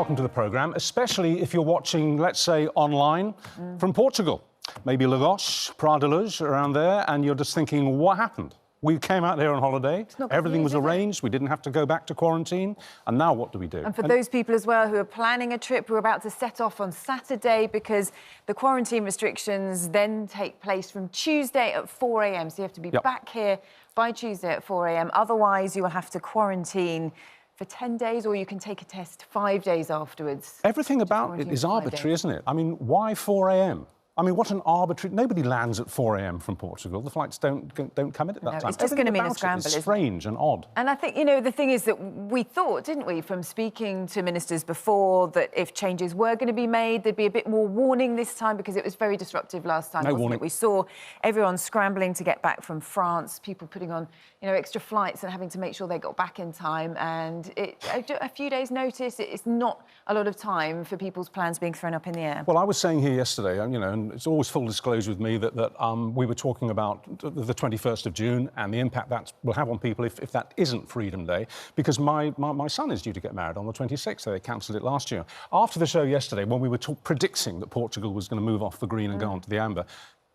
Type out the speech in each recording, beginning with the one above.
welcome to the programme, especially if you're watching, let's say, online from Portugal. Maybe Lagos, Praia around there, and you're just thinking, what happened? We came out here on holiday, everything was arranged, we didn't have to go back to quarantine, and now what do we do? And for those people as well who are planning a trip, who are about to set off on Saturday, because the quarantine restrictions then take place from Tuesday at 4 a.m, so you have to be back here by Tuesday at 4 a.m, otherwise you will have to quarantine for 10 days, or you can take a test 5 days afterwards. Everything about it is arbitrary, isn't it? I mean, why 4 a.m? I mean, what an arbitrary... Nobody lands at 4 a.m. from Portugal. The flights don't come in at that time. It's just going to mean a scramble, It's strange and odd. And I think, you know, the thing is that we thought, didn't we, from speaking to ministers before, that if changes were going to be made, there'd be a bit more warning this time, because it was very disruptive last time, wasn't it? We saw everyone scrambling to get back from France, people putting on, you know, extra flights and having to make sure they got back in time. And a few days' notice, it's not a lot of time for people's plans being thrown up in the air. Well, I was saying here yesterday, you know, and it's always full disclosure with me that we were talking about the 21st of June and the impact that will have on people if that isn't Freedom Day, because my son is due to get married on the 26th, so they cancelled it last year. After the show yesterday, when we were predicting that Portugal was going to move off the green and go on to the amber,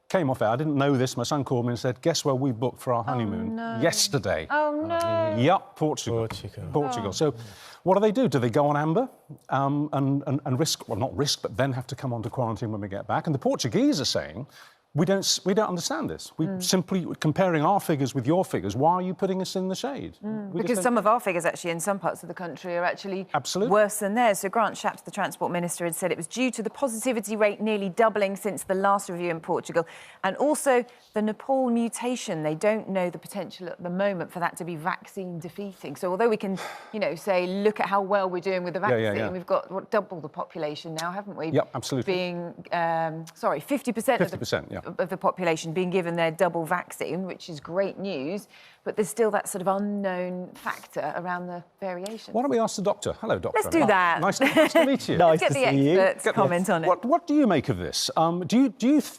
came off air. I didn't know this. My son called me and said, guess where we booked for our honeymoon? Yesterday. Oh, no. Yup, Portugal. So what do? Do they go on amber and risk, well, not risk, but then have to come onto quarantine when we get back? And the Portuguese are saying, we don't understand this. We simply, comparing our figures with your figures, why are you putting us in the shade? Because some of our figures, actually, in some parts of the country are actually worse than theirs. So Grant Shapps, the Transport Minister, had said it was due to the positivity rate nearly doubling since the last review in Portugal, and also the Nepal mutation. They don't know the potential at the moment for that to be vaccine defeating. So although we can, you know, say, look at how well we're doing with the vaccine, we've got, double the population now, haven't we? Yep, absolutely. Being, 50% of the population being given their double vaccine, which is great news, but there's still that sort of unknown factor around the variation. Why don't we ask the doctor? Hello, Doctor. Let's do that. Nice to meet you. Let's get the experts' comment on it. What do you make of this? Do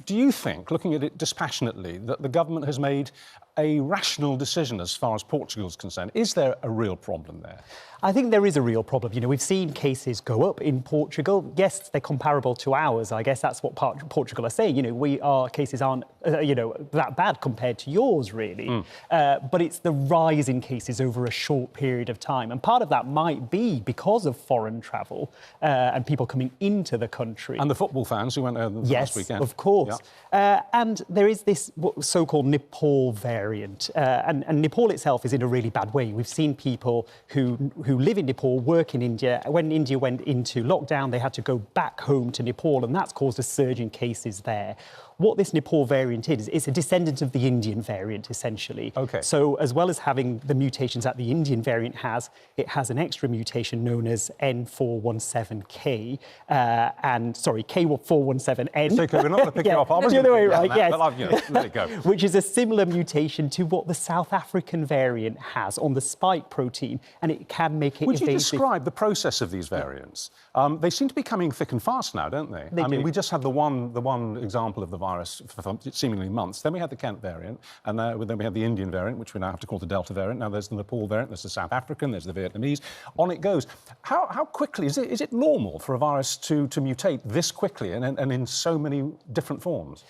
you think, looking at it dispassionately, that the government has made a rational decision as far as Portugal's concerned? Is there a real problem there? I think there is a real problem. You know, we've seen cases go up in Portugal. Yes, they're comparable to ours. I guess that's what Portugal are saying. You know, our cases aren't, you know, that bad compared to yours, really. But it's the rise in cases over a short period of time. And part of that might be because of foreign travel and people coming into the country. And the football fans who went there last weekend. Yes, of course. And there is this so-called Nepal variant. And Nepal itself is in a really bad way. We've seen people who live in Nepal, work in India. When India went into lockdown, they had to go back home to Nepal, and that's caused a surge in cases there. What this Nepal variant is, it's a descendant of the Indian variant, essentially. OK. So as well as having the mutations that the Indian variant has, it has an extra mutation known as N417K, K417N. So we're not going to pick it up. The other way, right, yes. But let it go. Which is a similar mutation to what the South African variant has on the spike protein, and it can make it Would you describe the process of these variants? They seem to be coming thick and fast now, don't they? I mean, we just had the one example of the virus for seemingly months. Then we had the Kent variant, and then we had the Indian variant, which we now have to call the Delta variant. Now there's the Nepal variant, there's the South African, there's the Vietnamese. On it goes. How quickly is it normal for a virus to mutate this quickly and in so many different forms?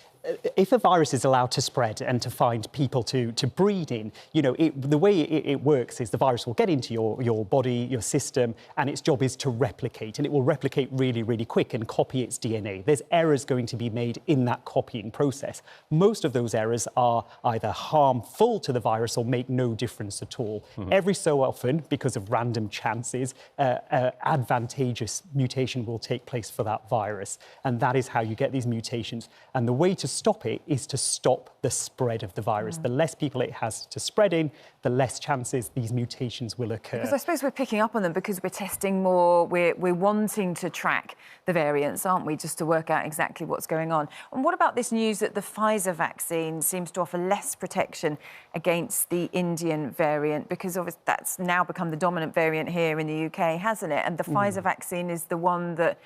If a virus is allowed to spread and to find people to breed in, you know, the way it works is the virus will get into your body, your system, and its job is to replicate, and it will replicate really, really quick and copy its DNA. There's errors going to be made in that copying process. Most of those errors are either harmful to the virus or make no difference at all. Every so often, because of random chances, advantageous mutation will take place for that virus, and that is how you get these mutations. And the way to stop it is to stop the spread of the virus. The less people it has to spread in, the less chances these mutations will occur. Because I suppose we're picking up on them because we're testing more, we're wanting to track the variants, aren't we, just to work out exactly what's going on. And what about this news that the Pfizer vaccine seems to offer less protection against the Indian variant, because obviously that's now become the dominant variant here in the UK, hasn't it? And the Pfizer vaccine is the one that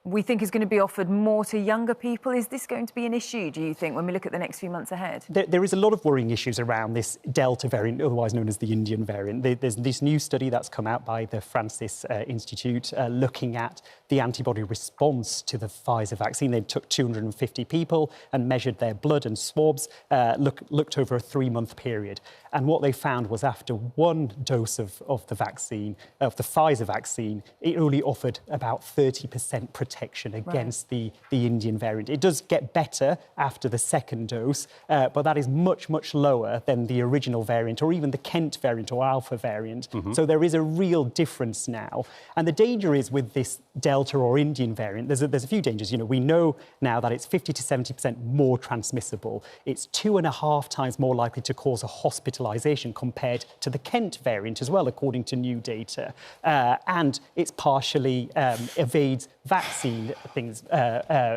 we think is going to be offered more to younger people. Is this going to be an issue, do you think, when we look at the next few months ahead? There is a lot of worrying issues around this Delta variant, otherwise known as the Indian variant. There's this new study that's come out by the Francis Institute looking at the antibody response to the Pfizer vaccine. They took 250 people and measured their blood and swabs, looked over a 3-month period. And what they found was after one dose of the vaccine, of the Pfizer vaccine, it only offered about 30% protection against the Indian variant. It does get better after the second dose, but that is much, much lower than the original variant or even the Kent variant or Alpha variant. So there is a real difference now. And the danger is with this Delta or Indian variant, there's a few dangers. You know, we know now that it's 50 to 70% more transmissible. It's 2.5 times more likely to cause a hospitalisation compared to the Kent variant as well, according to new data. And it's partially evades vaccine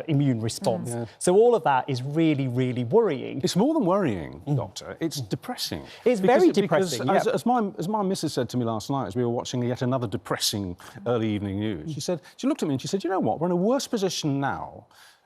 immune response. So all of that is really, really worrying. It's more than worrying, Doctor. It's depressing. It's very depressing. Because as my missus said to me last night as we were watching yet another depressing early evening news, she looked at me and she said, you know what, we're in a worse position now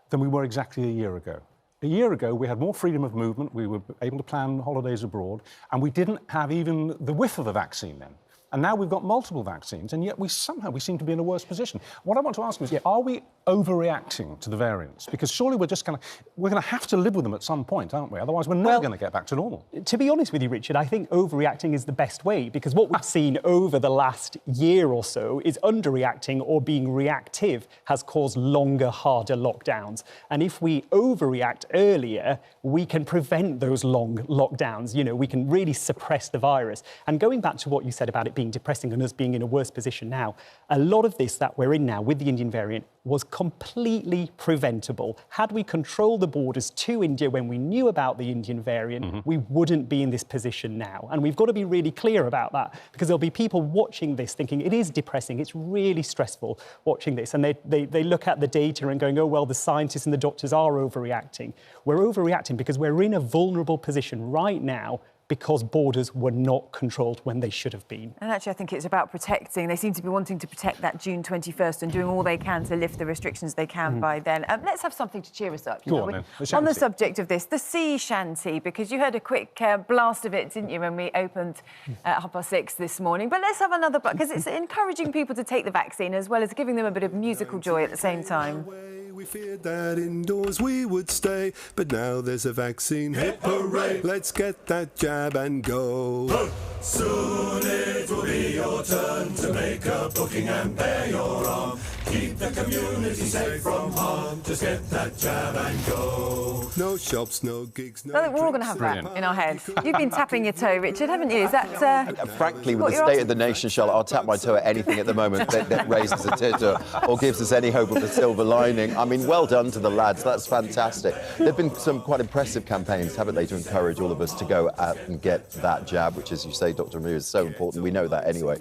than we were exactly a year ago. A year ago, we had more freedom of movement, we were able to plan holidays abroad, and we didn't have even the whiff of a vaccine then. And now we've got multiple vaccines, and yet we seem to be in a worse position. What I want to ask you is, are we overreacting to the variants? Because surely we're going to have to live with them at some point, aren't we? Otherwise, we're never going to get back to normal. To be honest with you, Richard, I think overreacting is the best way, because what we've seen over the last year or so is underreacting or being reactive has caused longer, harder lockdowns. And if we overreact earlier, we can prevent those long lockdowns. You know, we can really suppress the virus. And going back to what you said about it being depressing and us being in a worse position now, a lot of this that we're in now with the Indian variant was completely preventable. Had we controlled the borders to India when we knew about the Indian variant, we wouldn't be in this position now. And we've got to be really clear about that, because there'll be people watching this thinking it is depressing, it's really stressful watching this. And they look at the data and going, oh, well, the scientists and the doctors are overreacting. We're overreacting because we're in a vulnerable position right now because borders were not controlled when they should have been. And actually, I think it's about protecting. They seem to be wanting to protect that June 21st and doing all they can to lift the restrictions they can by then. Let's have something to cheer us up. Go on, then. On the subject of this, the sea shanty, because you heard a quick blast of it, didn't you, when we opened at 6:30 this morning. But let's have another, because it's encouraging people to take the vaccine as well as giving them a bit of musical joy at the same time. We feared that indoors we would stay, but now there's a vaccine. Hip hooray! Let's get that jab and go. Soon it will be your turn to make a booking and bear your arm. Keep the community safe from harm. Just get that jab and go. No shops, no gigs, no. I think we're all going to have that in our head. You've been tapping your toe, Richard, haven't you? Is that? Frankly, with the state of the nation, Charlotte, I'll tap my toe at anything at the moment that raises a titter or gives us any hope of a silver lining. I mean, well done to the lads. That's fantastic. There've been some quite impressive campaigns, haven't they, to encourage all of us to go out and get that jab, which, as you say, Dr. Amir, is so important. We know that anyway.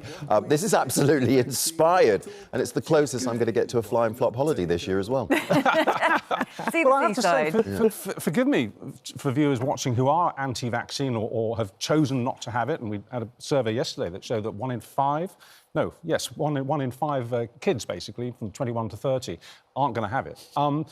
This is absolutely inspired, and it's the closest I'm going to get to a flying flop holiday this year as well. See well, I have to say, forgive me for viewers watching who are anti-vaccine or have chosen not to have it, and we had a survey yesterday that showed that 1 in 5 kids, basically, from 21 to 30, aren't going to have it. I'm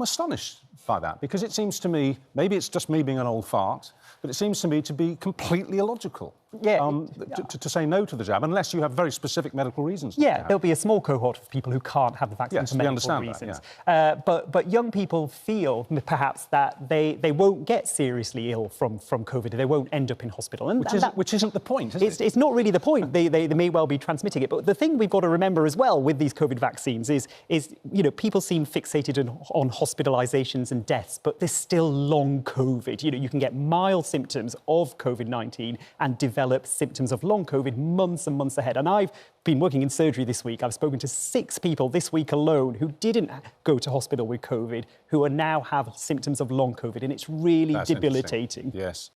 astonished by that, because it seems to me, maybe it's just me being an old fart, but it seems to me to be completely illogical. To say no to the jab, unless you have very specific medical reasons. There'll be a small cohort of people who can't have the vaccine for medical reasons. But young people feel perhaps that they won't get seriously ill from COVID. They won't end up in hospital. Which isn't the point, is it? It's not really the point. They may well be transmitting it. But the thing we've got to remember as well with these COVID vaccines is you know, people seem fixated on hospitalisations and deaths, but there's still long COVID. You know, you can get mild symptoms of COVID-19 and develop symptoms of long COVID months and months ahead. And I've been working in surgery this week. I've spoken to 6 people this week alone who didn't go to hospital with COVID, who are now have symptoms of long COVID, and it's really debilitating. Yes.